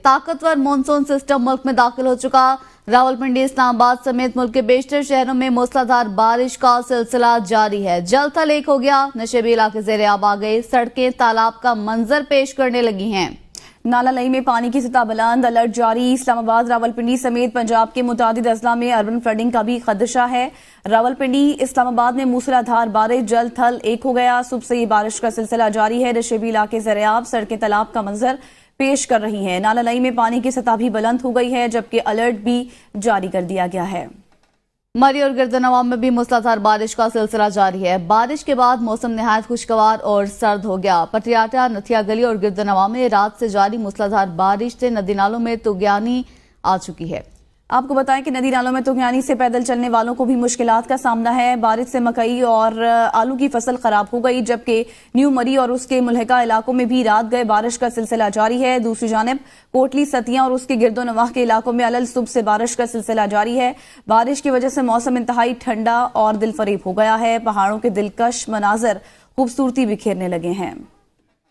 ताकतवर monsoon system मुल्क में दाखिल हो चुका। रावलपिंडी, इस्लामाबाद समेत मुल्क के बेशतर शहरों में मूसलाधार बारिश का सिलसिला जारी है। जल थल एक हो गया, नशेबी इलाके ज़ेरे आब आ गए, सड़कें तालाब का मंजर पेश करने लगी हैं। नाला लई में पानी की सतह बुलंद, अलर्ट जारी। इस्लामाबाद, रावलपिंडी समेत पंजाब के मुतादिद अजला में अर्बन फ्लडिंग का भी खदशा है। रावलपिंडी, इस्लामाबाद में मूसलाधार बारिश, जल थल एक हो गया। सुबह से ये बारिश का सिलसिला जारी है। नशेबी इलाके ज़रियाब, सड़कें तालाब का मंजर पेश कर रही हैं। नाला लई में पानी की सतह भी बुलंद हो गई है, जबकि अलर्ट भी जारी कर दिया गया है। मरी और गिरदनवा में भी मूसलाधार बारिश का सिलसिला जारी है। बारिश के बाद मौसम निहायत खुशगवार और सर्द हो गया। पटियाटा, नथिया गली और गिरदनवा में रात से जारी मूसलाधार बारिश से नदी नालों में तुगयानी आ चुकी है। आपको बताएं कि नदी नालों में तुगयानी से पैदल चलने वालों को भी मुश्किलात का सामना है। बारिश से मकई और आलू की फसल खराब हो गई, जबकि न्यू मरी और उसके मुल्हिका इलाकों में भी रात गए बारिश का सिलसिला जारी है। दूसरी जानिब कोटली, सतिया और उसके गिरदोनवाह के इलाकों में अलल सुबह से बारिश का सिलसिला जारी है। बारिश की वजह से मौसम इंतहाई ठंडा और दिलफरेब हो गया है। पहाड़ों के दिलकश मनाजर खूबसूरती बिखेरने लगे हैं।